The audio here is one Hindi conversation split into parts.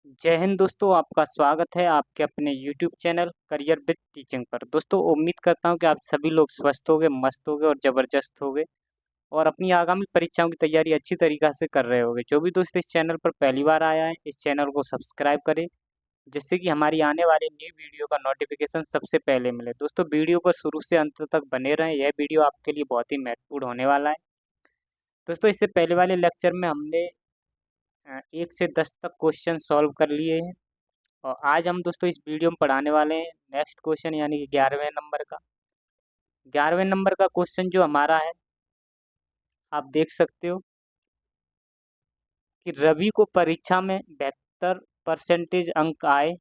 जय हिंद दोस्तों, आपका स्वागत है आपके अपने YouTube channel career with teaching पर। दोस्तों उम्मीद करता हूं कि आप सभी लोग स्वस्थ होंगे, मस्त होंगे और ज़बरदस्त होंगे और अपनी आगामी परीक्षाओं की तैयारी अच्छी तरीक़ा से कर रहे होंगे। जो भी दोस्त इस चैनल पर पहली बार आया है, इस चैनल को सब्सक्राइब करें, जिससे कि हमारी आने वाली न्यू वीडियो का नोटिफिकेशन सबसे पहले मिले। दोस्तों वीडियो पर शुरू से अंत तक बने रहें, यह वीडियो आपके लिए बहुत ही महत्वपूर्ण होने वाला है। दोस्तों इससे पहले वाले लेक्चर में हमने 1 से 10 तक क्वेश्चन सॉल्व कर लिए हैं और आज हम दोस्तों इस वीडियो में पढ़ाने वाले हैं नेक्स्ट क्वेश्चन यानी कि 11वें नंबर का। 11वें नंबर का क्वेश्चन जो हमारा है, आप देख सकते हो कि रवि को परीक्षा में 72% अंक आए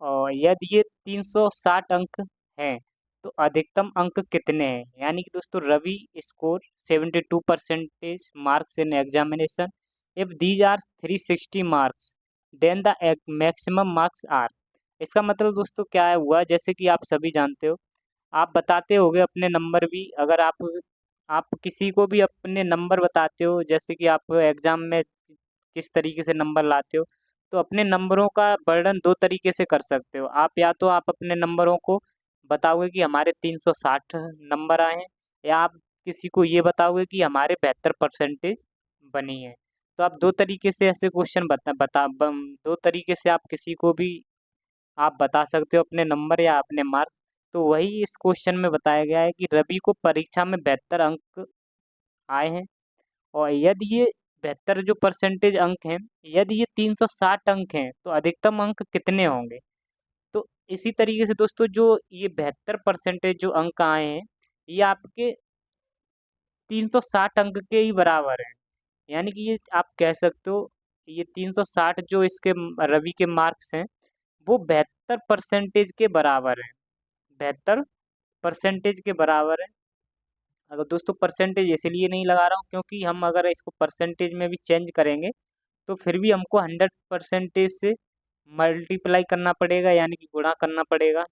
और यदि ये 360 अंक हैं तो अधिकतम अंक कितने हैं। यानी कि दोस्तों Ravi score 72% marks in examination. If these are 360 marks then the maximum marks are. इसका मतलब दोस्तों क्या है हुआ, जैसे कि आप सभी जानते हो, आप बताते होगे अपने नंबर भी। अगर आप किसी को भी अपने नंबर बताते हो, जैसे कि आप एग्ज़ाम में किस तरीके से नंबर लाते हो, तो अपने नंबरों का वर्णन 2 तरीके से कर सकते हो। आप या तो आप अपने नंबरों को बताओगे कि हमारे 360 नंबर आए हैं, या आप किसी को ये बताओगे कि हमारे 72% बनी है। तो आप 2 तरीके से ऐसे क्वेश्चन 2 तरीके से आप किसी को भी आप बता सकते हो अपने नंबर या अपने मार्क्स। तो वही इस क्वेश्चन में बताया गया है कि रवि को परीक्षा में 72 अंक आए हैं और यदि ये 72 जो परसेंटेज अंक हैं, यदि ये 360 अंक हैं तो अधिकतम अंक कितने होंगे। तो इसी तरीके से दोस्तों जो ये 72% जो अंक आए हैं, ये आपके 360 अंक के ही बराबर हैं। यानी कि ये आप कह सकते हो ये 360 जो इसके रवि के मार्क्स हैं, वो 72% के बराबर हैं। 72% के बराबर है। अगर दोस्तों परसेंटेज इसलिए नहीं लगा रहा हूँ क्योंकि हम अगर इसको परसेंटेज में भी चेंज करेंगे तो फिर भी हमको 100% से मल्टीप्लाई करना पड़ेगा, यानी कि गुणा करना पड़ेगा।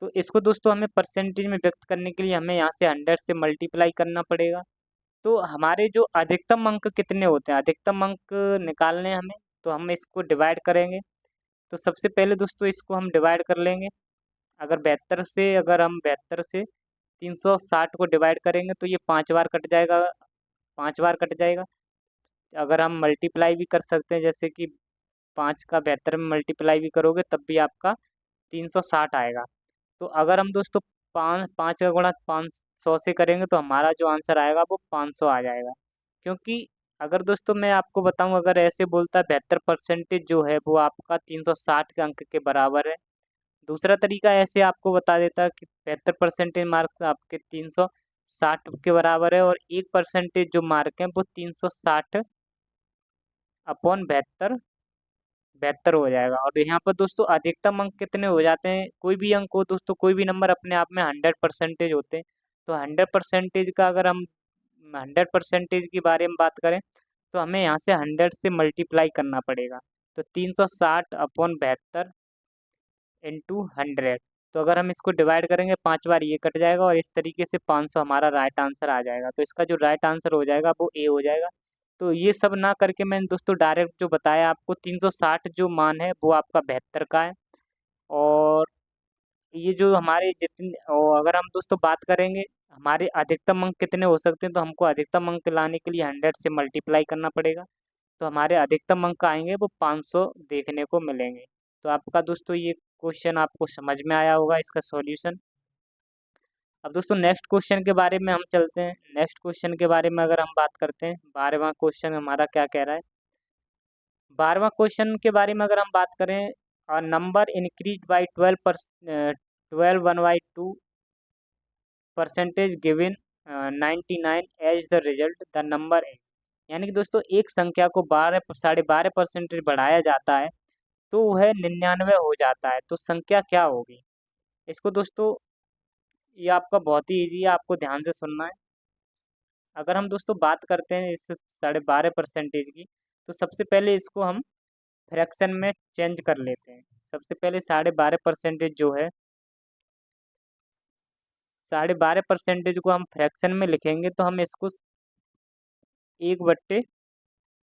तो इसको दोस्तों हमें परसेंटेज में व्यक्त करने के लिए हमें यहाँ से 100 से मल्टीप्लाई करना पड़ेगा। तो हमारे जो अधिकतम अंक कितने होते हैं, अधिकतम अंक निकालने हैं हमें, तो हम इसको डिवाइड करेंगे। तो सबसे पहले दोस्तों इसको हम डिवाइड कर लेंगे। अगर हम 72 से 360 को डिवाइड करेंगे तो ये 5 बार कट जाएगा, 5 बार कट जाएगा। अगर हम मल्टीप्लाई भी कर सकते हैं, जैसे कि 5 का 72 में मल्टीप्लाई भी करोगे तब भी आपका 360 आएगा। तो अगर हम दोस्तों 5 का गुणा 500 से करेंगे तो हमारा जो आंसर आएगा वो 500 आ जाएगा। क्योंकि अगर दोस्तों मैं आपको बताऊं, अगर ऐसे बोलता 72% जो है वो आपका 360 के अंक के बराबर है। दूसरा तरीका ऐसे आपको बता देता कि 72% मार्क्स आपके 360 के बराबर है और 1% जो मार्क है वो 360 अपॉन 72 हो जाएगा। और यहाँ पर दोस्तों अधिकतम अंक कितने हो जाते हैं, कोई भी अंक हो दोस्तों, कोई भी नंबर अपने आप में 100% होते हैं। तो 100% का अगर हम 100% के बारे में बात करें तो हमें यहाँ से 100 से मल्टीप्लाई करना पड़ेगा। तो 360 अपॉन 72 इंटू 100। तो अगर हम इसको डिवाइड करेंगे 5 बार ये कट जाएगा और इस तरीके से 500 हमारा राइट आंसर आ जाएगा। तो इसका जो राइट आंसर हो जाएगा वो ए हो जाएगा। तो ये सब ना करके मैंने दोस्तों डायरेक्ट जो बताया आपको, 360 जो मान है वो आपका 72 का है। और ये जो हमारे जितने, और अगर हम दोस्तों बात करेंगे हमारे अधिकतम अंक कितने हो सकते हैं, तो हमको अधिकतम अंक लाने के लिए 100 से मल्टीप्लाई करना पड़ेगा। तो हमारे अधिकतम अंक आएंगे वो 500 देखने को मिलेंगे। तो आपका दोस्तों ये क्वेश्चन आपको समझ में आया होगा, इसका सॉल्यूशन। अब दोस्तों नेक्स्ट क्वेश्चन के बारे में हम चलते हैं। नेक्स्ट क्वेश्चन के बारे में अगर हम बात करते हैं, 12वां क्वेश्चन हमारा क्या कह रहा है। 12वां क्वेश्चन के बारे में अगर हम बात करें, number increase by 12 percentage given 99 as the result the number as. यानी कि दोस्तों एक संख्या को 12.5% बढ़ाया जाता है तो वह 99 हो जाता है, तो संख्या क्या होगी। इसको दोस्तों ये आपका बहुत ही ईजी है, आपको ध्यान से सुनना है। अगर हम दोस्तों बात करते हैं इस 12.5% की, तो सबसे पहले इसको हम फ्रैक्शन में चेंज कर लेते हैं। सबसे पहले 12.5% जो है, 12.5% को हम फ्रैक्शन में लिखेंगे तो हम इसको 1/12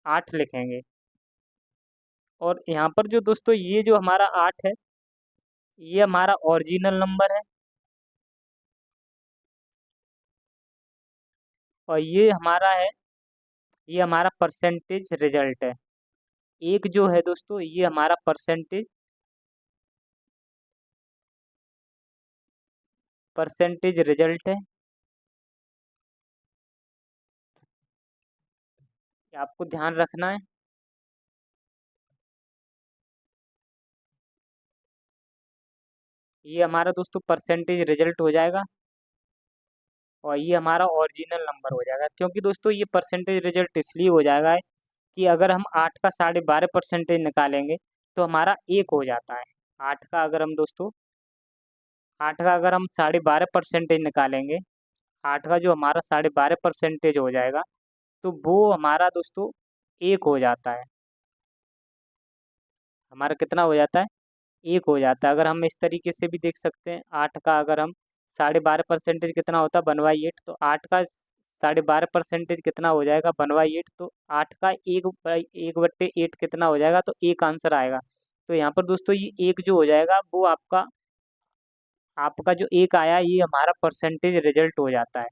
8 लिखेंगे। और यहाँ पर जो दोस्तों ये जो हमारा 8 है, ये हमारा ओरिजिनल नंबर है, और ये हमारा परसेंटेज रिजल्ट है। एक जो है दोस्तों ये हमारा परसेंटेज रिजल्ट है। आपको ध्यान रखना है। ये हमारा दोस्तों परसेंटेज रिजल्ट हो जाएगा, और ये हमारा ओरिजिनल नंबर हो जाएगा। क्योंकि दोस्तों ये परसेंटेज रिजल्ट इसलिए हो जाएगा कि अगर हम 8 का 12.5 परसेंटेज निकालेंगे तो हमारा 1 हो जाता है। 8 का अगर हम दोस्तों 8 का अगर हम 12.5 परसेंटेज निकालेंगे, 8 का जो हमारा 12.5 परसेंटेज हो जाएगा, तो वो हमारा दोस्तों 1 हो जाता है। हमारा कितना हो जाता है? 1 हो जाता है। अगर हम इस तरीके से भी देख सकते हैं, 8 का अगर हम 12.5 परसेंटेज कितना होता है 1/8, तो 8 का 12.5 परसेंटेज कितना हो जाएगा 1/8, तो 8 का 1/8 कितना हो जाएगा, तो 1 आंसर आएगा। तो यहाँ पर दोस्तों ये 1 जो हो जाएगा वो आपका आपका जो 1 आया ये हमारा परसेंटेज रिजल्ट हो जाता है।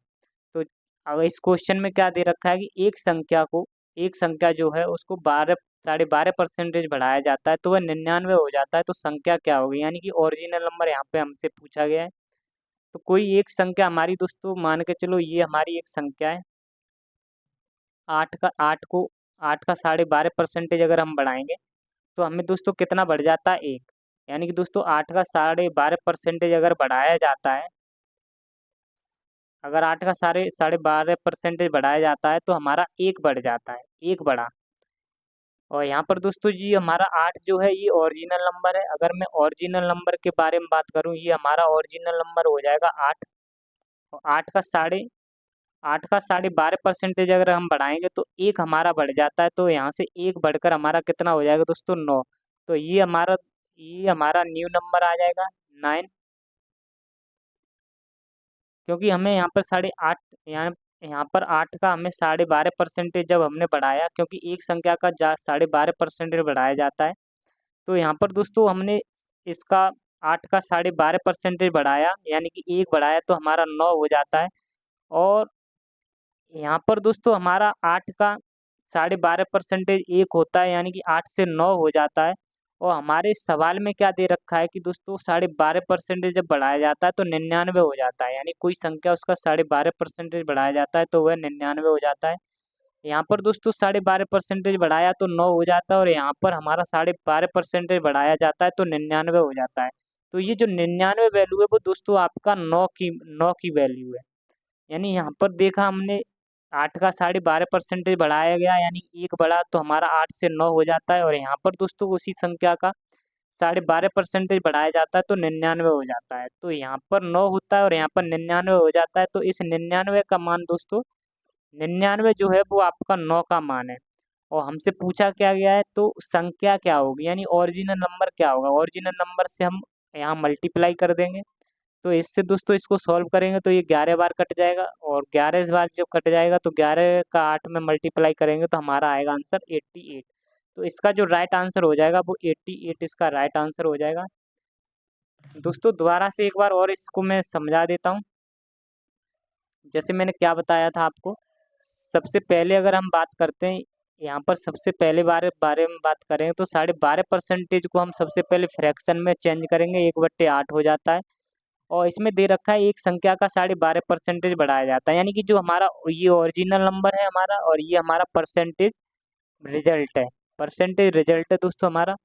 तो अब इस क्वेश्चन में क्या दे रखा है कि एक संख्या जो है उसको 12.5 परसेंटेज बढ़ाया जाता है तो वह 99 हो जाता है, तो संख्या क्या होगी, यानी कि ओरिजिनल नंबर यहाँ पे हमसे पूछा गया है। तो कोई एक संख्या हमारी दोस्तों मान के चलो ये हमारी एक संख्या है। 8 का 12.5 परसेंटेज अगर हम बढ़ाएंगे तो हमें दोस्तों कितना बढ़ जाता है, 1। यानी कि दोस्तों 8 का 12.5 परसेंटेज अगर बढ़ाया जाता है, अगर 8 का 12.5 परसेंटेज बढ़ाया जाता है तो हमारा 1 बढ़ जाता है, 1 बढ़ा। और यहाँ पर दोस्तों जी हमारा 8 जो है ये ओरिजिनल नंबर है। अगर मैं ओरिजिनल नंबर के बारे में बात करूँ, ये हमारा ओरिजिनल नंबर हो जाएगा 8। और 8 का 12.5 परसेंटेज अगर हम बढ़ाएंगे तो 1 हमारा बढ़ जाता है, तो यहाँ से 1 बढ़कर हमारा कितना हो जाएगा दोस्तों 9। तो ये हमारा न्यू नंबर आ जाएगा 9। क्योंकि हमें यहाँ पर 8.5 यहाँ यहाँ पर 8 का हमें 12.5 परसेंटेज जब हमने बढ़ाया, क्योंकि एक संख्या का 12.5 परसेंटेज बढ़ाया जाता है, तो यहाँ पर दोस्तों हमने इसका 8 का 12.5 परसेंटेज बढ़ाया, यानी कि 1 बढ़ाया तो हमारा 9 हो जाता है। और यहाँ पर दोस्तों हमारा 8 का 12.5 परसेंटेज 1 होता है, यानी कि 8 से 9 हो जाता है। और हमारे सवाल में क्या दे रखा है कि दोस्तों 12.5 परसेंटेज जब बढ़ाया जाता है तो 99 हो जाता है, यानी कोई संख्या उसका 12.5 परसेंटेज बढ़ाया जाता है तो वह 99 हो जाता है। यहाँ पर दोस्तों 12.5 परसेंटेज बढ़ाया तो 9 हो जाता है, और यहाँ पर हमारा 12.5 परसेंटेज बढ़ाया जाता है तो 99 हो जाता है। तो ये जो 99 वैल्यू है वो दोस्तों आपका 9 की वैल्यू है। यानी यहाँ पर देखा हमने 8 का 12.5 परसेंटेज बढ़ाया गया, यानी 1 बढ़ा तो हमारा 8 से 9 हो जाता है। और यहाँ पर दोस्तों उसी संख्या का 12.5 परसेंटेज बढ़ाया जाता है तो 99 हो जाता है। तो यहाँ पर 9 होता है और यहाँ पर 99 हो जाता है। तो इस 99 का मान दोस्तों 99 जो है वो आपका 9 का मान है। और हमसे पूछा क्या गया है, तो संख्या क्या होगी, यानी ओरिजिनल नंबर क्या होगा। ओरिजिनल नंबर से हम यहाँ मल्टीप्लाई कर देंगे, तो इससे दोस्तों इसको सॉल्व करेंगे तो ये 11 बार कट जाएगा, और 11 बार जब कट जाएगा तो 11 का 8 में मल्टीप्लाई करेंगे तो हमारा आएगा आंसर 88। तो इसका जो राइट आंसर हो जाएगा वो 88 इसका राइट आंसर हो जाएगा। दोस्तों दोबारा से एक बार और इसको मैं समझा देता हूँ। जैसे मैंने क्या बताया था आपको, सबसे पहले अगर हम बात करते हैं, यहाँ पर सबसे पहले बारे में बात करें तो 12.5 परसेंटेज को हम सबसे पहले फ्रैक्शन में चेंज करेंगे, 1/8 हो जाता है। और इसमें दे रखा है एक संख्या का 12.5 परसेंटेज बढ़ाया जाता है, यानी कि जो हमारा ये ओरिजिनल नंबर है हमारा, और ये हमारा परसेंटेज रिजल्ट है दोस्तों हमारा।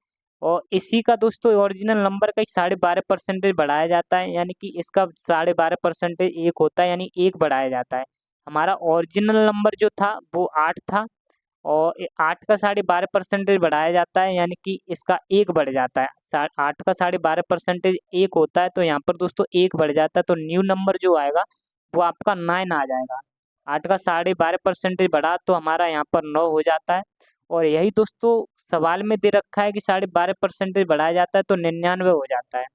और इसी का दोस्तों ओरिजिनल नंबर का ही 12.5 परसेंटेज बढ़ाया जाता है, यानी कि इसका 12.5 परसेंटेज 1 होता है, यानी 1 बढ़ाया जाता है। हमारा ओरिजिनल नंबर जो था वो 8 था, और 8 का 12.5 परसेंटेज बढ़ाया जाता है, यानी कि इसका 1 बढ़ जाता है। 8 का 12.5 परसेंटेज 1 होता है, तो यहाँ पर दोस्तों 1 बढ़ जाता है, तो न्यू नंबर जो आएगा वो आपका 9 आ जाएगा। 8 का 12.5 परसेंटेज बढ़ा तो हमारा यहाँ पर 9 हो जाता है। और यही दोस्तों सवाल में दे रखा है कि 12.5 परसेंटेज बढ़ाया जाता है तो 99 हो जाता है।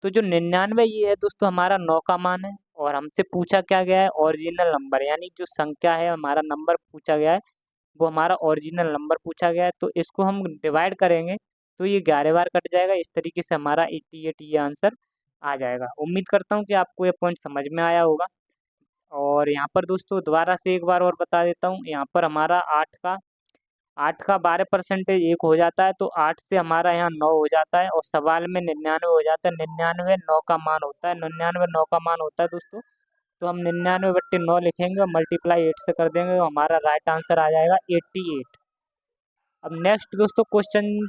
तो जो 99 ये है दोस्तों हमारा 9 का मान है। और हमसे पूछा क्या गया है, ओरिजिनल नंबर, यानी जो संख्या है हमारा नंबर पूछा गया है वो हमारा ओरिजिनल नंबर पूछा गया है। तो इसको हम डिवाइड करेंगे तो ये 11 बार कट जाएगा। इस तरीके से हमारा 88 ये आंसर आ जाएगा। उम्मीद करता हूँ कि आपको ये पॉइंट समझ में आया होगा। और यहाँ पर दोस्तों दोबारा से एक बार और बता देता हूँ, यहाँ पर हमारा 8 का 12% 1 हो जाता है, तो 8 से हमारा यहाँ 9 हो जाता है और सवाल में 99 हो जाता है। 99 9 का मान होता है, 99 9 का मान होता है दोस्तों। तो हम 99/9 लिखेंगे और मल्टीप्लाई 8 से कर देंगे, तो हमारा राइट आंसर आ जाएगा 88। अब नेक्स्ट दोस्तों क्वेश्चन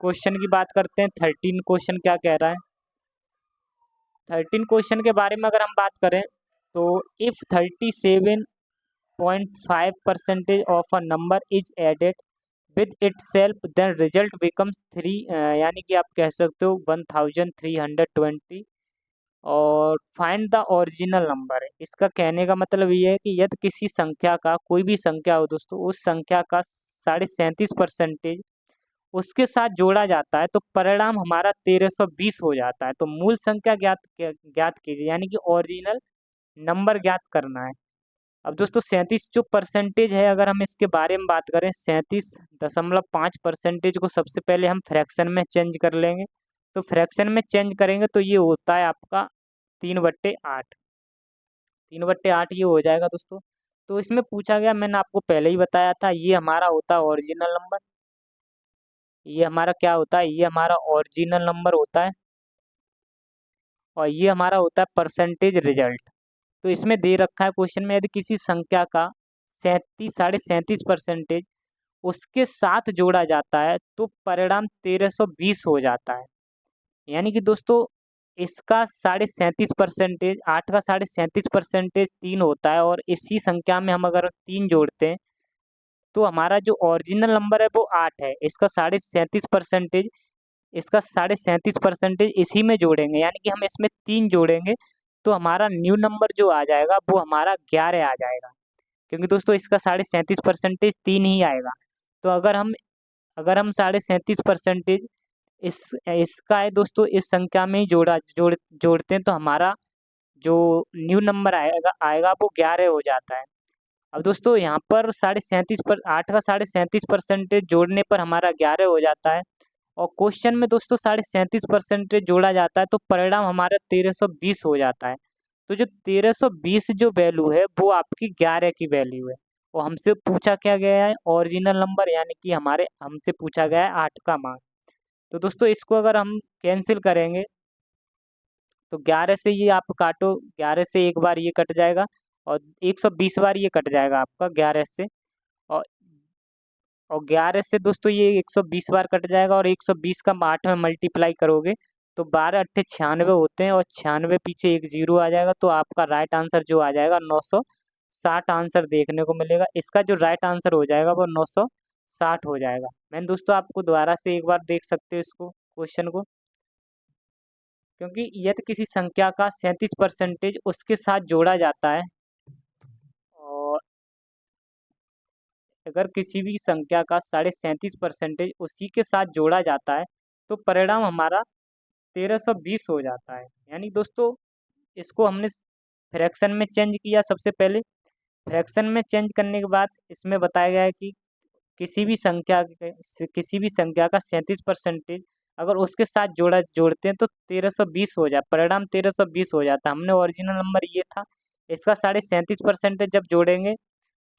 क्वेश्चन की बात करते हैं। 13 क्वेश्चन क्या कह रहा है। 13 क्वेश्चन के बारे में अगर हम बात करें तो if 37.5% of a number is added with itself then result becomes 3, यानी कि आप कह सकते हो 1320। और फाइंड द ओरिजिनल नंबर है। इसका कहने का मतलब ये है कि यदि किसी संख्या का, कोई भी संख्या हो दोस्तों, उस संख्या का 37.5% उसके साथ जोड़ा जाता है तो परिणाम हमारा 1320 हो जाता है। तो मूल संख्या ज्ञात कीजिए, यानी कि ओरिजिनल नंबर ज्ञात करना है। अब दोस्तों 37 जो परसेंटेज है, अगर हम इसके बारे में बात करें, 37.5% को सबसे पहले हम फ्रैक्शन में चेंज कर लेंगे। तो फ्रैक्शन में चेंज करेंगे तो ये होता है आपका 3/8। 3/8 ये हो जाएगा दोस्तों। तो इसमें पूछा गया, मैंने आपको पहले ही बताया था, ये हमारा होता है ओरिजिनल नंबर। ये हमारा क्या होता है, ये हमारा ओरिजिनल नंबर होता है और ये हमारा होता है परसेंटेज रिजल्ट। तो इसमें दे रखा है क्वेश्चन में, यदि किसी संख्या का 37.5% उसके साथ जोड़ा जाता है तो परिणाम 1320 हो जाता है। यानी कि दोस्तों इसका 37.5%, 8 का 37.5% 3 होता है, और इसी संख्या में हम अगर 3 जोड़ते हैं तो हमारा जो ओरिजिनल नंबर है वो 8 है। इसका 37.5% इसी में जोड़ेंगे, यानी कि हम इसमें 3 जोड़ेंगे तो हमारा न्यू नंबर जो आ जाएगा वो हमारा 11 आ जाएगा। क्योंकि दोस्तों इसका 37.5% 3 ही आएगा। तो अगर हम 37.5% इसका है दोस्तों, इस संख्या में ही जोड़ते हैं तो हमारा जो न्यू नंबर आएगा आएगा वो 11 हो जाता है। अब दोस्तों यहाँ पर 8 का 37.5% जोड़ने पर हमारा 11 हो जाता है, और क्वेश्चन में दोस्तों 37.5% जोड़ा जाता है तो परिणाम हमारा 1320 हो जाता है। तो जो 1320 जो वैल्यू है वो आपकी 11 की वैल्यू है। और हमसे पूछा क्या गया है, ओरिजिनल नंबर, यानी कि हमसे पूछा गया है 8 का मान। तो दोस्तों इसको अगर हम कैंसिल करेंगे तो 11 से ये आप काटो, 11 से एक बार ये कट जाएगा और 120 बार ये कट जाएगा आपका 11 से। और 11 से दोस्तों ये 120 बार कट जाएगा, और 120 का 8 में मल्टीप्लाई करोगे तो 12 × 8 = 96 होते हैं, और 96 पीछे एक जीरो आ जाएगा, तो आपका राइट आंसर जो आ जाएगा 960 आंसर देखने को मिलेगा। इसका जो राइट आंसर हो जाएगा वो 960 हो जाएगा। मैंने दोस्तों आपको दोबारा से एक बार देख सकते हो इसको क्वेश्चन को, क्योंकि यदि किसी संख्या का 37% उसके साथ जोड़ा जाता है, और अगर किसी भी संख्या का 37.5% उसी के साथ जोड़ा जाता है तो परिणाम हमारा 1320 हो जाता है। यानी दोस्तों इसको हमने फ्रैक्शन में चेंज किया सबसे पहले। फ्रैक्शन में चेंज करने के बाद इसमें बताया गया है कि किसी भी संख्या का 37% अगर उसके साथ जोड़ते हैं तो 1320 हो जाए, परिणाम 1320 हो जाता है। हमने ओरिजिनल नंबर ये था, इसका 37.5% जब जोड़ेंगे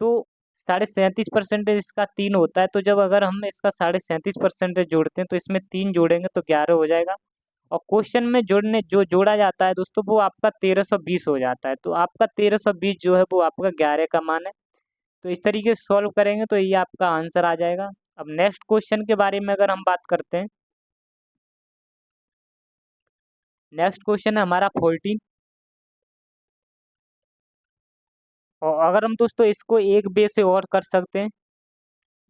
तो 37.5% इसका 3 होता है। तो जब अगर हम इसका 37.5% जोड़ते हैं तो इसमें 3 जोड़ेंगे तो 11 हो जाएगा, और क्वेश्चन में जो जोड़ा जाता है दोस्तों वो आपका 1320 हो जाता है। तो आपका 1320 जो है वो आपका 11 का मान है। तो इस तरीके से सॉल्व करेंगे तो ये आपका आंसर आ जाएगा। अब नेक्स्ट क्वेश्चन के बारे में अगर हम बात करते हैं, नेक्स्ट क्वेश्चन है हमारा 14। और अगर हम दोस्तों इसको एक वे से और कर सकते हैं,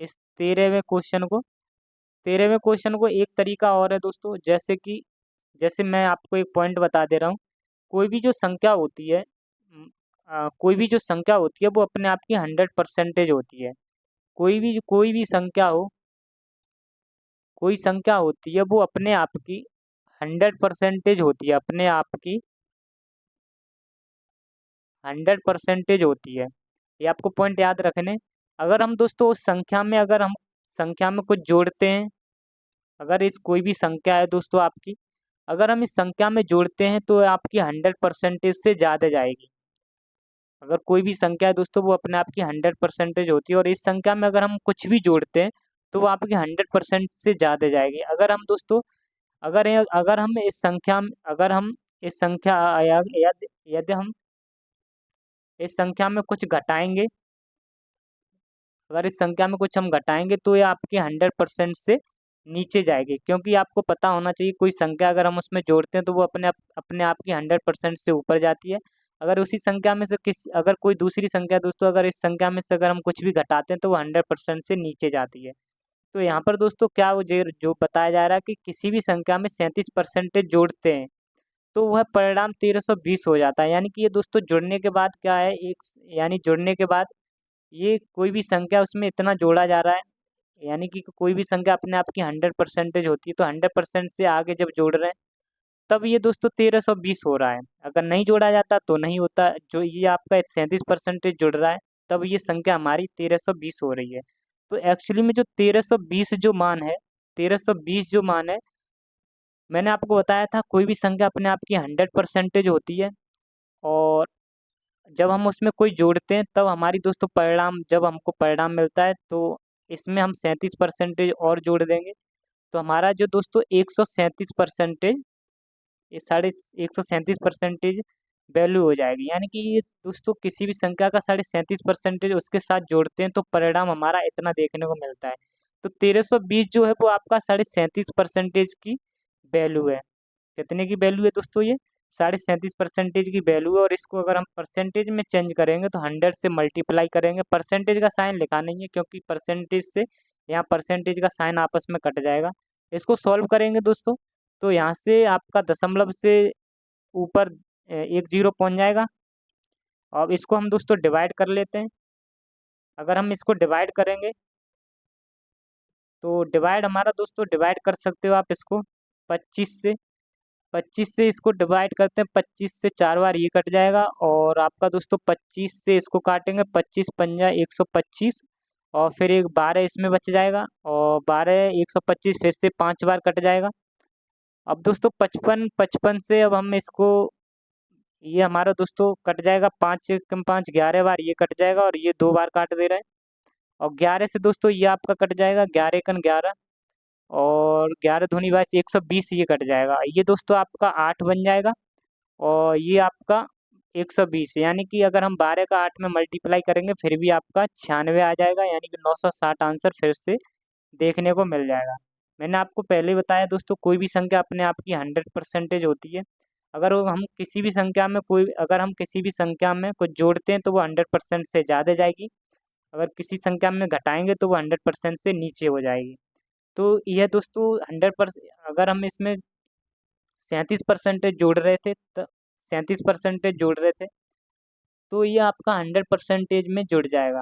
इस 13वें क्वेश्चन को एक तरीका और है दोस्तों, जैसे मैं आपको एक पॉइंट बता दे रहा हूँ। कोई भी जो संख्या होती है वो अपने आप की 100% होती है। कोई भी कोई संख्या होती है वो अपने आप की 100% होती है, अपने आप की 100% होती है। ये आपको पॉइंट याद रखने। अगर हम दोस्तों उस संख्या में अगर हम संख्या में कुछ जोड़ते हैं, अगर इस कोई भी संख्या है दोस्तों आपकी, अगर हम इस संख्या में जोड़ते हैं तो आपकी 100% से ज़्यादा जाएगी। अगर कोई भी संख्या है दोस्तों वो अपने आप की 100% होती है, और इस संख्या में अगर हम कुछ भी जोड़ते हैं तो वो आपकी 100% से ज़्यादा जाएगी। अगर हम दोस्तों अगर हम इस संख्या अगर हम इस संख्या यदि हम इस संख्या में कुछ घटाएंगे, अगर इस संख्या में कुछ हम घटाएंगे तो ये आपकी 100% से नीचे जाएगी, क्योंकि आपको पता होना चाहिए कोई संख्या अगर हम उसमें जोड़ते हैं तो वो अपने आप की 100% से ऊपर जाती है। अगर उसी संख्या में से अगर कोई दूसरी संख्या दोस्तों अगर इस संख्या में से अगर हम कुछ भी घटाते हैं तो वो 100% से नीचे जाती है। तो यहाँ पर दोस्तों क्या जो बताया जा रहा है कि किसी भी संख्या में 37% जोड़ते हैं तो वह परिणाम 1320 हो जाता है। यानी कि ये दोस्तों जुड़ने के बाद क्या है, यानी जुड़ने के बाद ये कोई भी संख्या उसमें इतना जोड़ा जा रहा है, यानी कि कोई भी संख्या अपने आप की 100% होती है, तो 100% से आगे जब जोड़ रहे हैं तब ये दोस्तों 1320 हो रहा है। अगर नहीं जोड़ा जाता तो नहीं होता। जो ये आपका 37% जुड़ रहा है तब ये संख्या हमारी 1320 हो रही है। तो एक्चुअली में जो 1320 जो मान है, 1320 जो मान है, मैंने आपको बताया था कोई भी संख्या अपने आप की 100% होती है, और जब हम उसमें कोई जोड़ते हैं तब हमारी दोस्तों परिणाम जब हमको परिणाम मिलता है तो इसमें हम 37% और जोड़ देंगे तो हमारा जो दोस्तों 137%, ये 137% वैल्यू हो जाएगी। यानी कि ये दोस्तों किसी भी संख्या का 37% उसके साथ जोड़ते हैं तो परिणाम हमारा इतना देखने को मिलता है। तो 1320 जो है वो आपका 37.5% की वैल्यू है। कितने की वैल्यू है दोस्तों? ये 37.5% की वैल्यू है, और इसको अगर हम परसेंटेज में चेंज करेंगे तो 100 से मल्टीप्लाई करेंगे। परसेंटेज का साइन लिखा नहीं है क्योंकि परसेंटेज से यहाँ परसेंटेज का साइन आपस में कट जाएगा। इसको सॉल्व करेंगे दोस्तों तो यहाँ से आपका दशमलव से ऊपर एक जीरो पहुँच जाएगा। अब इसको हम दोस्तों डिवाइड कर लेते हैं। अगर हम इसको डिवाइड करेंगे तो डिवाइड हमारा दोस्तों डिवाइड कर सकते हो आप इसको 25 से। 25 से इसको डिवाइड करते हैं, 25 से 4 बार ये कट जाएगा, और आपका दोस्तों 25 से इसको काटेंगे, 25 पंजा 125, और फिर एक 12 इसमें बच जाएगा, और 12 125 फिर से 5 बार कट जाएगा। अब दोस्तों 55 55 से अब हम इसको, ये हमारा दोस्तों कट जाएगा, 5 से कम 5 11 बार ये कट जाएगा, और ये 2 बार काट दे रहे हैं, और 11 से दोस्तों ये आपका कट जाएगा, 11 एकन 11, और 11 दूनी 22 120 ये कट जाएगा। ये दोस्तों आपका 8 बन जाएगा, और ये आपका 120, यानी कि अगर हम 12 का 8 में मल्टीप्लाई करेंगे फिर भी आपका 96 आ जाएगा, यानी कि 960 आंसर फिर से देखने को मिल जाएगा। मैंने आपको पहले ही बताया दोस्तों कोई भी संख्या अपने आप की 100% होती है। अगर हम किसी भी संख्या में कुछ जोड़ते हैं तो वो 100% से ज़्यादा जाएगी, अगर किसी संख्या में घटाएंगे तो वो 100% से नीचे हो जाएगी। तो यह दोस्तों 100%, अगर हम इसमें 37% जोड़ रहे थे तो 37% जोड़ रहे थे तो ये आपका 100% में जुड़ जाएगा,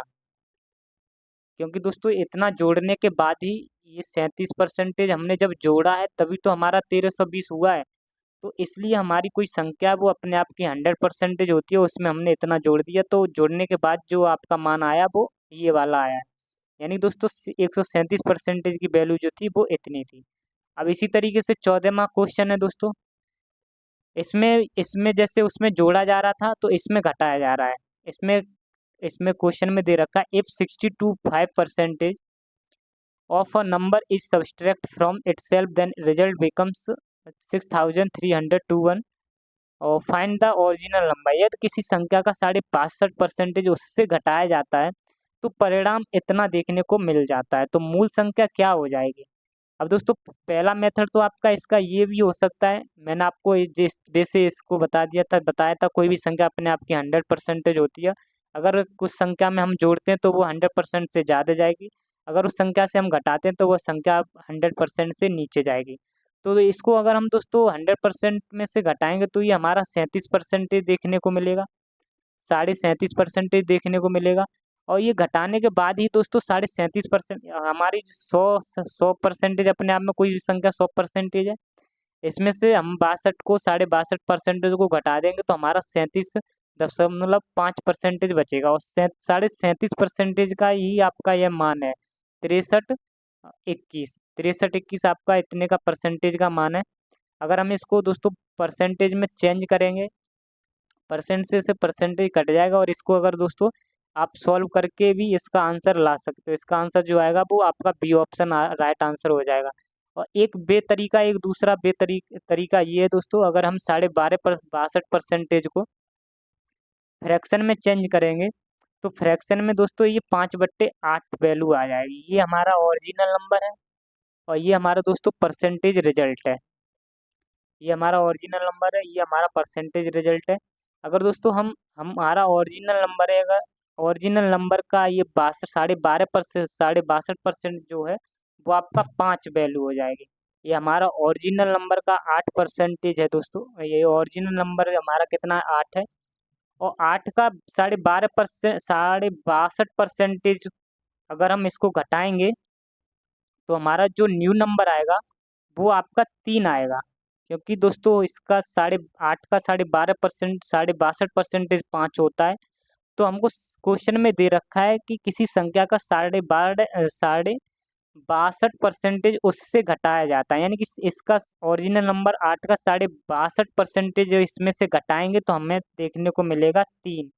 क्योंकि दोस्तों इतना जोड़ने के बाद ही ये 37% हमने जब जोड़ा है तभी तो हमारा 1320 हुआ है। तो इसलिए हमारी कोई संख्या वो अपने आप की 100% होती है, उसमें हमने इतना जोड़ दिया तो जोड़ने के बाद जो आपका मान आया वो ये वाला आया है। यानी दोस्तों 137% की वैल्यू जो थी वो इतनी थी। अब इसी तरीके से 14वां क्वेश्चन है दोस्तों, इसमें इसमें जैसे उसमें जोड़ा जा रहा था तो इसमें घटाया जा रहा है। इसमें इसमें क्वेश्चन में दे रखा है, if 62.5% of a number is subtract from itself then result becomes 6321, और फाइंड द ओरिजिनल नंबर। यदि किसी संख्या का 65% उससे घटाया जाता है तो परिणाम इतना देखने को मिल जाता है, तो मूल संख्या क्या हो जाएगी? अब दोस्तों पहला मेथड तो आपका इसका ये भी हो सकता है, मैंने आपको जिस वैसे इसको बताया था कोई भी संख्या अपने आप की 100% होती है। अगर कुछ संख्या में हम जोड़ते हैं तो वो 100% से ज़्यादा जाएगी, अगर उस संख्या से हम घटाते हैं तो वह संख्या 100% से नीचे जाएगी। तो इसको अगर हम दोस्तों 100% में से घटाएंगे तो ये हमारा 37% देखने को मिलेगा, 37.5% देखने को मिलेगा। और ये घटाने के बाद ही दोस्तों 37.5% हमारी जो 100% अपने आप में कोई भी संख्या 100% है, इसमें से हम 62 को 62.5% को घटा देंगे तो हमारा 37.5% बचेगा और 37.5% का ही आपका यह मान है 63.21 आपका इतने का परसेंटेज का मान है। अगर हम इसको दोस्तों परसेंटेज में चेंज करेंगे, परसेंट से परसेंटेज कट जाएगा और इसको अगर दोस्तों आप सॉल्व करके भी इसका आंसर ला सकते हो। इसका आंसर जो आएगा वो आपका बी ऑप्शन राइट आंसर हो जाएगा। और एक दूसरा तरीका ये है दोस्तों, अगर हम 62% को फ्रैक्शन में चेंज करेंगे तो फ्रैक्शन में दोस्तों ये 5/8 वैल्यू आ जाएगी। ये हमारा ओरिजिनल नंबर है और ये हमारा दोस्तों परसेंटेज रिजल्ट है। ये हमारा ओरिजिनल नंबर है, ये हमारा परसेंटेज रिजल्ट है। अगर दोस्तों हमारा ओरिजिनल नंबर है, अगर ओरिजिनल नंबर का ये 62% जो है वो आपका 5 वैल्यू हो जाएगी। ये हमारा ओरिजिनल नंबर का 8% है दोस्तों। ये ओरिजिनल नंबर हमारा कितना है 8 है और 8 का 62% अगर हम इसको घटाएंगे तो हमारा जो न्यू नंबर आएगा वो आपका 3 आएगा। क्योंकि दोस्तों इसका 8 का 62% 5 होता है। तो हमको क्वेश्चन में दे रखा है कि किसी संख्या का 62% उससे घटाया जाता है, यानी कि इसका ओरिजिनल नंबर 8 का 62% इसमें से घटाएंगे तो हमें देखने को मिलेगा 3।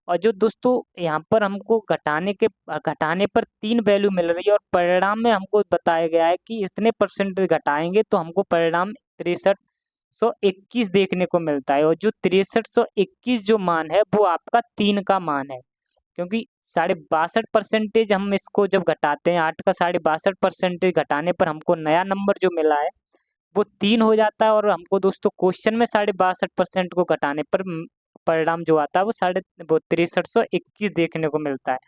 और जो दोस्तों यहाँ पर हमको घटाने पर 3 वैल्यू मिल रही है और परिणाम में हमको बताया गया है कि इतने परसेंटेज घटाएंगे तो हमको परिणाम 6321 देखने को मिलता है। और जो 6321 जो मान है वो आपका 3 का मान है। क्योंकि 62% हम इसको जब घटाते हैं, 8 का 62% घटाने पर हमको नया नंबर जो मिला है वो 3 हो जाता है। और हमको दोस्तों क्वेश्चन में 62% को घटाने पर परिणाम जो आता है वो 6321 देखने को मिलता है।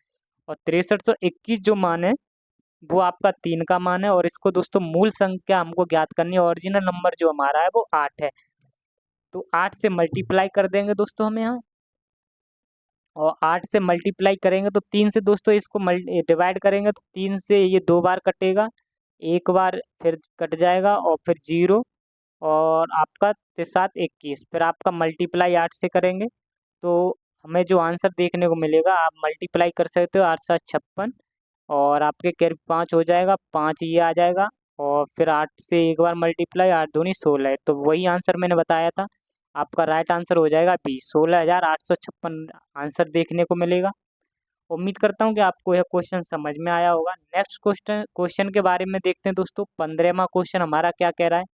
और 6321 जो मान है वो आपका 3 का मान है। और इसको दोस्तों मूल संख्या हमको ज्ञात करनी है, ओरिजिनल नंबर जो हमारा है वो 8 है। तो 8 से मल्टीप्लाई कर देंगे दोस्तों हम यहाँ, और 8 से मल्टीप्लाई करेंगे तो 3 से दोस्तों इसको डिवाइड करेंगे तो 3 से ये 2 बार कटेगा, एक बार फिर कट जाएगा और फिर 0 और आपका 7 21, फिर आपका मल्टीप्लाई 8 से करेंगे तो हमें जो आंसर देखने को मिलेगा, आप मल्टीप्लाई कर सकते हो 8 7 56 और आपके करीब 5 हो जाएगा, 5 ये आ जाएगा और फिर 8 से एक बार मल्टीप्लाई 8 दूनी 16, तो वही आंसर मैंने बताया था। आपका राइट आंसर हो जाएगा बी, 16,856 आंसर देखने को मिलेगा। उम्मीद करता हूँ कि आपको यह क्वेश्चन समझ में आया होगा। नेक्स्ट क्वेश्चन के बारे में देखते हैं दोस्तों। 15वां क्वेश्चन हमारा क्या कह रहा है।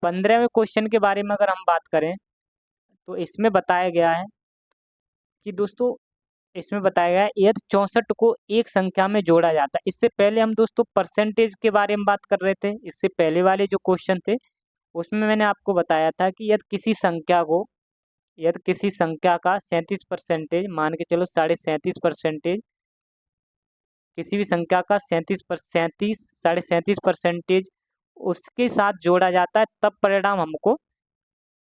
15वें क्वेश्चन के बारे में अगर हम बात करें तो इसमें बताया गया है कि दोस्तों इसमें बताया गया है यदि 64 को एक संख्या में जोड़ा जाता है। इससे पहले हम दोस्तों परसेंटेज के बारे में बात कर रहे थे। इससे पहले वाले जो क्वेश्चन थे उसमें मैंने आपको बताया था कि यदि किसी संख्या का 37%, मान के चलो 37.5%, किसी भी संख्या का 37.5% उसके साथ जोड़ा जाता है तब परिणाम हमको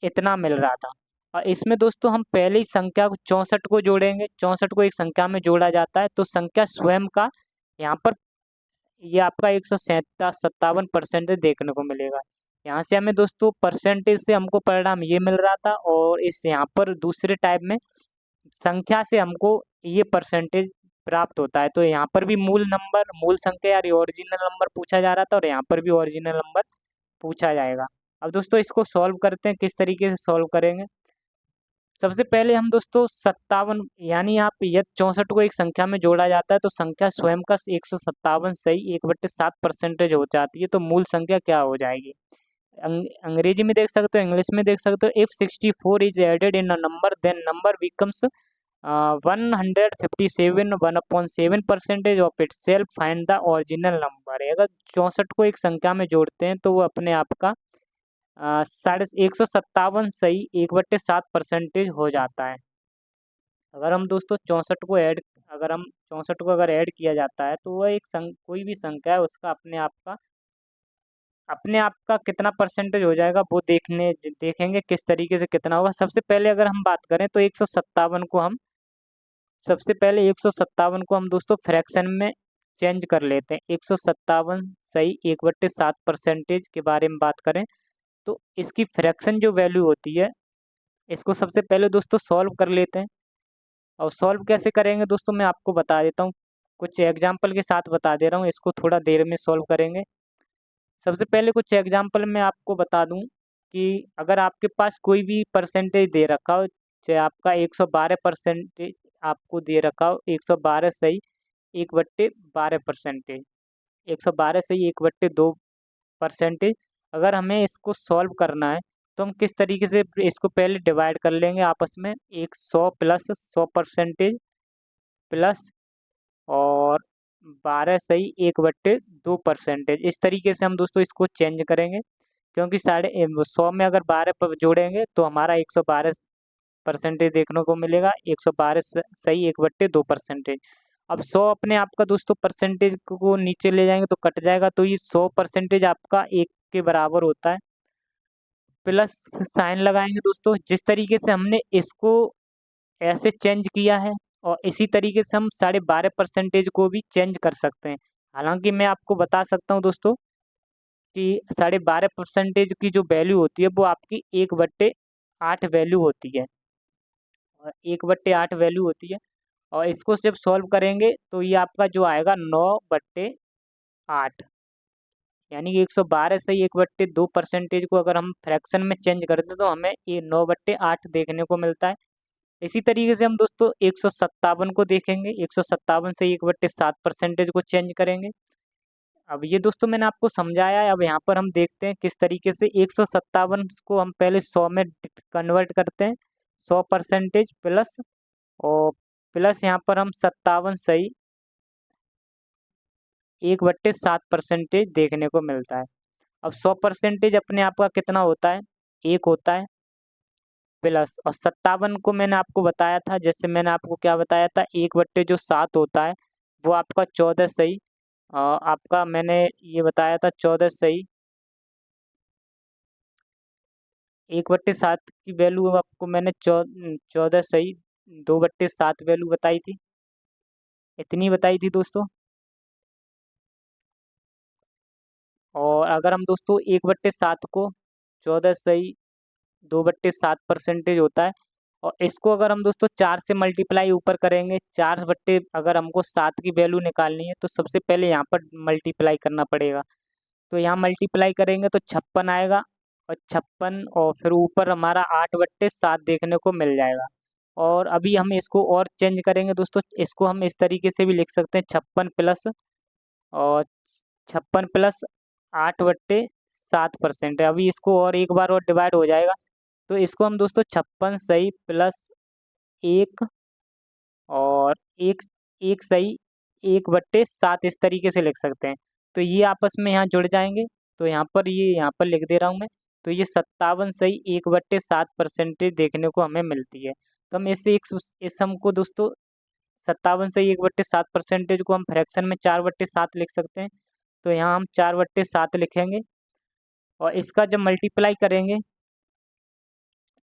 इतना मिल रहा था। और इसमें दोस्तों हम पहले ही संख्या को 64 को जोड़ेंगे, 64 को एक संख्या में जोड़ा जाता है तो संख्या स्वयं का यहाँ पर ये आपका 157% देखने को मिलेगा। यहाँ से हमें दोस्तों परसेंटेज से हमको परिणाम ये मिल रहा था और इस यहाँ पर दूसरे टाइप में संख्या से हमको ये परसेंटेज प्राप्त होता है। तो यहाँ पर भी मूल संख्या यानी ओरिजिनल नंबर पूछा जा रहा था और यहाँ पर भी ओरिजिनल नंबर पूछा जाएगा। अब दोस्तों इसको सॉल्व करते हैं, किस तरीके से सॉल्व करेंगे। सबसे पहले हम दोस्तों 57 यानी यहाँ पे यदि 64 को एक संख्या में जोड़ा जाता है तो संख्या स्वयं का 157 सही 1/7% हो जाती है। तो मूल संख्या क्या हो जाएगी, अंग्रेजी में देख सकते हो, इंग्लिश में देख सकते हो। If 64 is added in a number then number becomes 157 1/7% of itself, find the original number. अगर 64 को एक संख्या में जोड़ते हैं तो वो अपने आप का 157 सही 1/7% हो जाता है। अगर हम दोस्तों 64 को अगर ऐड किया जाता है तो वह कोई भी संख्या है उसका अपने आप का कितना परसेंटेज हो जाएगा वो देखेंगे किस तरीके से कितना होगा। सबसे पहले अगर हम बात करें तो 157 को हम दोस्तों फ्रैक्शन में चेंज कर लेते हैं। 157 सही 1/7% के बारे में बात करें तो इसकी फ्रैक्शन जो वैल्यू होती है इसको सबसे पहले दोस्तों सॉल्व कर लेते हैं। और सॉल्व कैसे करेंगे दोस्तों, मैं आपको बता देता हूँ, कुछ एग्जाम्पल के साथ बता दे रहा हूँ। इसको थोड़ा देर में सॉल्व करेंगे। सबसे पहले कुछ एग्जाम्पल मैं आपको बता दूं कि अगर आपके पास कोई भी परसेंटेज दे रखा हो, चाहे आपका 112% आपको दे रखा हो, 112 सही 1/12%, 112 सही 1/2%। अगर हमें इसको सॉल्व करना है तो हम किस तरीके से इसको पहले डिवाइड कर लेंगे आपस में, 100 प्लस 100% प्लस और 12 सही 1/2%। इस तरीके से हम दोस्तों इसको चेंज करेंगे, क्योंकि 100 में अगर 12 पर जोड़ेंगे तो हमारा 112% देखने को मिलेगा, 112 सही 1/2%। अब 100 अपने आप का दोस्तों परसेंटेज को नीचे ले जाएंगे तो कट जाएगा, तो ये 100% आपका 1 के बराबर होता है। प्लस साइन लगाएंगे दोस्तों। जिस तरीके से हमने इसको ऐसे चेंज किया है, और इसी तरीके से हम 12.5% को भी चेंज कर सकते हैं। हालांकि मैं आपको बता सकता हूँ दोस्तों कि 12.5% की जो वैल्यू होती है वो आपकी 1/8 वैल्यू होती है, और 1/8 वैल्यू होती है। और इसको जब सॉल्व करेंगे तो ये आपका जो आएगा 9/8, यानी कि 112 से 1/2% को अगर हम फ्रैक्शन में चेंज कर दें तो हमें ये 9/8 देखने को मिलता है। इसी तरीके से हम दोस्तों 157 को देखेंगे, 157 से 1/7% को चेंज करेंगे। अब ये दोस्तों मैंने आपको समझाया है। अब यहाँ पर हम देखते हैं किस तरीके से 157 को हम पहले 100 में कन्वर्ट करते हैं, 100% प्लस, और प्लस यहाँ पर हम 57 सही 1/7% देखने को मिलता है। अब 100% अपने आप का कितना होता है, 1 होता है, प्लस और 57 को मैंने आपको बताया था, जैसे मैंने आपको क्या बताया था, 1/7 होता है, वो आपका 14 सही, आपका मैंने ये बताया था 14 सही 1/7 की वैल्यू आपको मैंने 14 सही 2/7 वैल्यू बताई थी, इतनी बताई थी दोस्तों। और अगर हम दोस्तों 1/7 को 14 सही 2/7% होता है, और इसको अगर हम दोस्तों 4 से मल्टीप्लाई ऊपर करेंगे, 4 बट्टे अगर हमको 7 की वैल्यू निकालनी है तो सबसे पहले यहाँ पर मल्टीप्लाई करना पड़ेगा। तो यहाँ मल्टीप्लाई करेंगे तो 56 आएगा, और 56 और फिर ऊपर हमारा 8/7 देखने को मिल जाएगा। और अभी हम इसको और चेंज करेंगे दोस्तों, इसको हम इस तरीके से भी लिख सकते हैं, 56 प्लस और 56 प्लस 8/7% है। अभी इसको और एक बार और डिवाइड हो जाएगा, तो इसको हम दोस्तों 56 सही प्लस 1 और एक एक सही 1/7 इस तरीके से लिख सकते हैं। तो ये आपस में यहाँ जुड़ जाएंगे, तो यहाँ पर लिख दे रहा हूँ मैं। तो ये 57 सही 1/7% देखने को हमें मिलती है। तो हम इस सम को दोस्तों 57 सही 1/7% को हम फ्रैक्शन में 4/7 लिख सकते हैं। तो यहाँ हम 4/7 लिखेंगे, और इसका जब मल्टीप्लाई करेंगे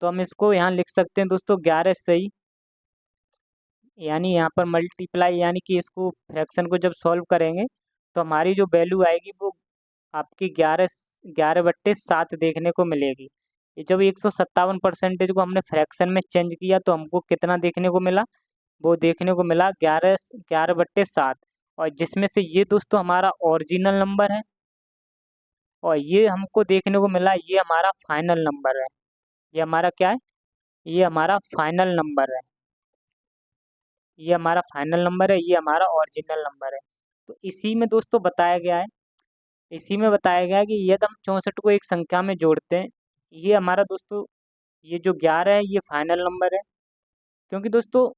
तो हम इसको यहाँ लिख सकते हैं दोस्तों 11 सही, यानी यहाँ पर मल्टीप्लाई यानी कि इसको फ्रैक्शन को जब सॉल्व करेंगे तो हमारी जो वैल्यू आएगी वो आपकी 11/7 देखने को मिलेगी। ये जब 157% को हमने फ्रैक्शन में चेंज किया तो हमको कितना देखने को मिला, वो देखने को मिला 11/7। और जिसमें से ये दोस्तों हमारा ओरिजिनल नंबर है, और ये हमको देखने को मिला ये हमारा फाइनल नंबर है। ये हमारा क्या है, ये हमारा फाइनल नंबर है, ये हमारा फाइनल नंबर है, ये हमारा ओरिजिनल नंबर है। तो इसी में दोस्तों बताया गया है, इसी में बताया गया है कि यदि हम 64 को एक संख्या में जोड़ते हैं, ये हमारा दोस्तों ये जो 11 है ये फाइनल नंबर है। क्योंकि दोस्तों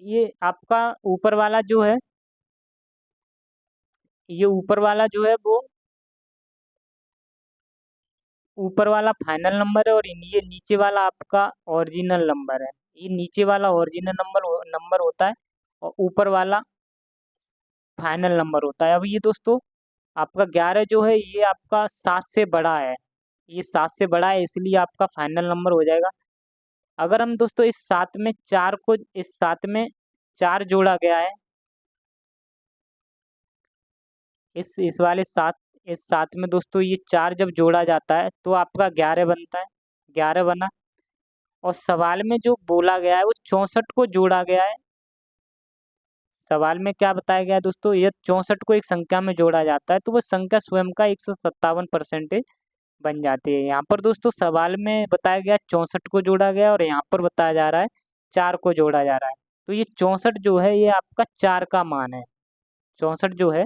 ये आपका ऊपर वाला जो है, ये ऊपर वाला जो है वो ऊपर वाला फाइनल नंबर है, और ये नीचे वाला आपका ओरिजिनल नंबर है। ये नीचे वाला ओरिजिनल नंबर होता है, और ऊपर वाला फाइनल नंबर होता है। अब ये दोस्तों आपका 11 जो है ये आपका 7 से बड़ा है, ये 7 से बड़ा है, इसलिए आपका फाइनल नंबर हो जाएगा। अगर हम दोस्तों इस 7 में 4 जोड़ा गया है, इस वाले 7 इस 7 में दोस्तों ये 4 जब जोड़ा जाता है तो आपका 11 बनता है, 11 बना। और सवाल में जो बोला गया है वो 64 को जोड़ा गया है। सवाल में क्या बताया गया है दोस्तों, यह 64 को एक संख्या में जोड़ा जाता है तो वो संख्या स्वयं का 157% बन जाती है। यहाँ पर दोस्तों सवाल में बताया गया 64 को जोड़ा गया और यहाँ पर बताया जा रहा है 4 को जोड़ा जा रहा है। तो ये 64 जो है ये आपका 4 का मान है। 64 जो है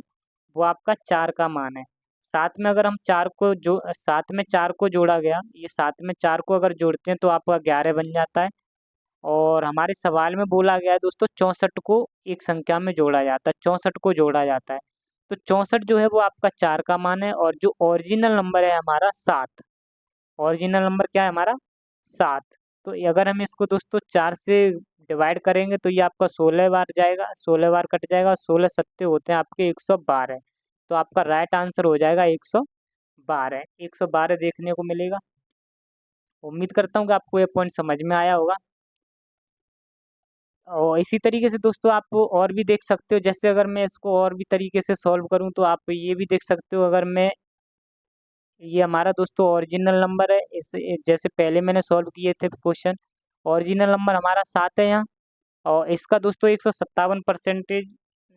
वो आपका 4 का मान है। साथ में अगर हम साथ में 4 को जोड़ा गया, ये साथ में 4 को अगर जोड़ते हैं तो आपका 11 बन जाता है। और हमारे सवाल में बोला गया है दोस्तों 64 को एक संख्या में जोड़ा जाता है, 64 को जोड़ा जाता है। तो 64 जो है वो आपका 4 का मान है और जो ओरिजिनल नंबर है हमारा 7। ओरिजिनल नंबर क्या है हमारा 7। तो अगर हम इसको दोस्तों 4 से डिवाइड करेंगे तो ये आपका 16 बार जाएगा, 16 बार कट जाएगा, 16 सत्ते होते हैं आपके 112। तो आपका राइट आंसर हो जाएगा 112। 112 देखने को मिलेगा। उम्मीद करता हूँ कि आपको ये पॉइंट समझ में आया होगा। और इसी तरीके से दोस्तों आप और भी देख सकते हो, जैसे अगर मैं इसको और भी तरीके से सॉल्व करूं तो आप ये भी देख सकते हो। अगर मैं ये हमारा दोस्तों ओरिजिनल नंबर है, इस जैसे पहले मैंने सॉल्व किए थे क्वेश्चन, ओरिजिनल नंबर हमारा 7 है यहाँ और इसका दोस्तों 157%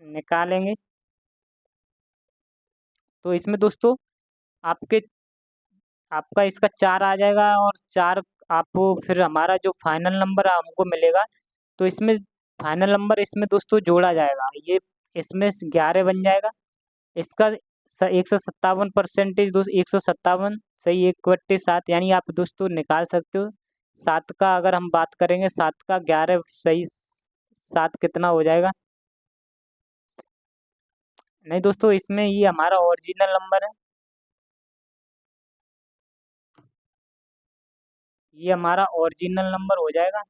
निकालेंगे तो इसमें दोस्तों आपके आपका इसका 4 आ जाएगा और 4 आप फिर हमारा जो फाइनल नंबर हमको मिलेगा तो इसमें फाइनल नंबर इसमें दोस्तों जोड़ा जाएगा, ये इसमें 11 बन जाएगा। इसका 157% दोस्तों 157 सही 1/7 यानी आप दोस्तों निकाल सकते हो। 7 का अगर हम बात करेंगे 7 का 11 सही 7 कितना हो जाएगा, नहीं दोस्तों इसमें ये हमारा ओरिजिनल नंबर है, ये हमारा ओरिजिनल नंबर हो जाएगा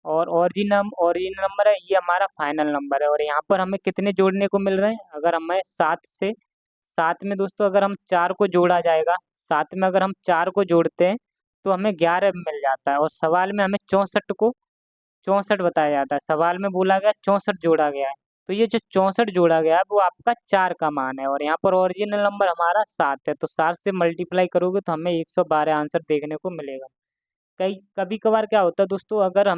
और ओरिजिनल नंबर है, ये हमारा फाइनल नंबर है। और यहाँ पर हमें कितने जोड़ने को मिल रहे हैं, अगर हमें 7 में दोस्तों अगर हम 4 को जोड़ा जाएगा, 7 में अगर हम 4 को जोड़ते हैं तो हमें 11 मिल जाता है। और सवाल में हमें 64 बताया जाता है, सवाल में बोला गया 64 जोड़ा गया है। तो ये जो 64 जोड़ा गया है वो आपका 4 का मान है और यहाँ पर ओरिजिनल नंबर हमारा 7 है। तो 7 से मल्टीप्लाई करोगे तो हमें 112 आंसर देखने को मिलेगा। कई कभी कभार क्या होता है दोस्तों, अगर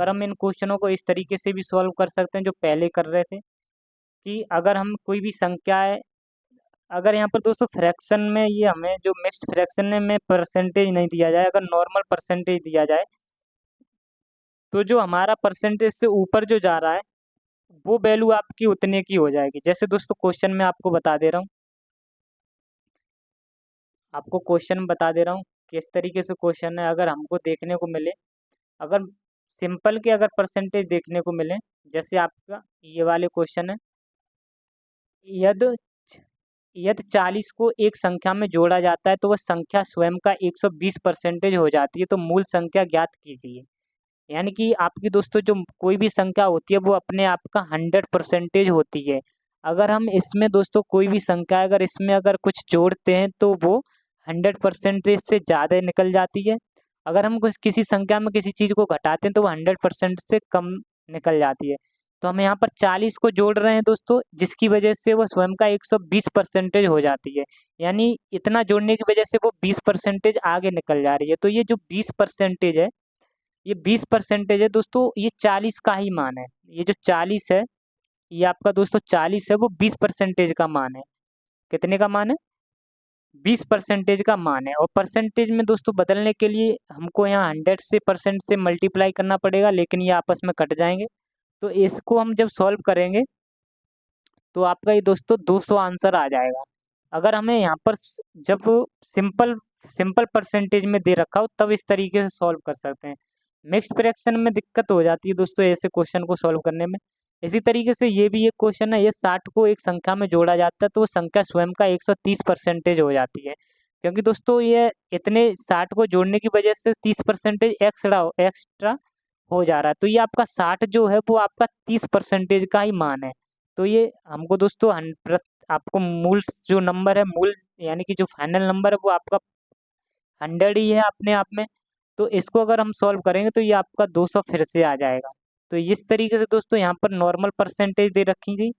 हम इन क्वेश्चनों को इस तरीके से भी सॉल्व कर सकते हैं जो पहले कर रहे थे, कि अगर हम कोई भी संख्या है, अगर यहाँ पर दोस्तों फ्रैक्शन में ये हमें जो मिक्स्ड फ्रैक्शन में परसेंटेज नहीं दिया जाए, अगर नॉर्मल परसेंटेज दिया जाए तो जो हमारा परसेंटेज से ऊपर जो जा रहा है वो वैल्यू आपकी उतने की हो जाएगी। जैसे दोस्तों क्वेश्चन में आपको बता दे रहा हूँ, आपको क्वेश्चन बता दे रहा हूँ किस तरीके से क्वेश्चन है। अगर हमको देखने को मिले, अगर सिंपल के अगर परसेंटेज देखने को मिले, जैसे आपका ये वाले क्वेश्चन है, यदि यदि 40 को एक संख्या में जोड़ा जाता है तो वह संख्या स्वयं का 120% हो जाती है, तो मूल संख्या ज्ञात कीजिए। यानी कि आपकी दोस्तों जो कोई भी संख्या होती है वो अपने आप का 100% होती है। अगर हम इसमें दोस्तों कोई भी संख्या अगर इसमें अगर कुछ जोड़ते हैं तो वो 100% से ज़्यादा निकल जाती है। अगर हम कुछ किसी संख्या में किसी चीज़ को घटाते हैं तो वो 100% से कम निकल जाती है। तो हम यहाँ पर 40 को जोड़ रहे हैं दोस्तों, जिसकी वजह से वो स्वयं का 120% हो जाती है। यानी इतना जोड़ने की वजह से वो 20% आगे निकल जा रही है। तो ये जो 20% है, ये 20% है दोस्तों, ये 40 का ही मान है। ये जो 40 है ये आपका दोस्तों 40 है, वो 20% का मान है। कितने का मान है, 20% का मान है। और परसेंटेज में दोस्तों बदलने के लिए हमको यहाँ 100 से परसेंट से मल्टीप्लाई करना पड़ेगा, लेकिन ये आपस में कट जाएंगे। तो इसको हम जब सॉल्व करेंगे तो आपका ये दोस्तों 200 आंसर आ जाएगा। अगर हमें यहाँ पर जब सिंपल सिंपल परसेंटेज में दे रखा हो तब इस तरीके से सॉल्व कर सकते हैं। मिक्स्ड फ्रैक्शन में दिक्कत हो जाती है दोस्तों ऐसे क्वेश्चन को सॉल्व करने में। इसी तरीके से ये भी एक क्वेश्चन है, ये 60 को एक संख्या में जोड़ा जाता है तो वो संख्या स्वयं का 130% हो जाती है। क्योंकि दोस्तों ये इतने 60 को जोड़ने की वजह से 30% एक्स्ट्रा हो जा रहा है। तो ये आपका 60 जो है वो आपका 30% का ही मान है। तो ये हमको दोस्तों आपको मूल जो नंबर है, मूल यानी कि जो फाइनल नंबर है वो आपका 100 ही है अपने आप में। तो इसको अगर हम सॉल्व करेंगे तो ये आपका 200 फिर से आ जाएगा। तो इस तरीके से दोस्तों यहाँ पर नॉर्मल परसेंटेज दे रखी थी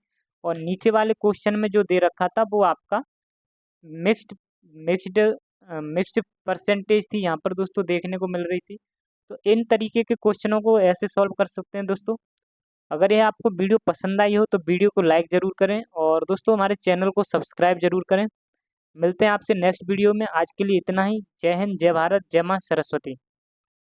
और नीचे वाले क्वेश्चन में जो दे रखा था वो आपका मिक्स्ड मिक्स्ड मिक्स्ड परसेंटेज थी यहाँ पर दोस्तों देखने को मिल रही थी। तो इन तरीके के क्वेश्चनों को ऐसे सॉल्व कर सकते हैं दोस्तों। अगर यह आपको वीडियो पसंद आई हो तो वीडियो को लाइक ज़रूर करें और दोस्तों हमारे चैनल को सब्सक्राइब ज़रूर करें। मिलते हैं आपसे नेक्स्ट वीडियो में। आज के लिए इतना ही। जय हिंद, जय भारत, जय माँ सरस्वती।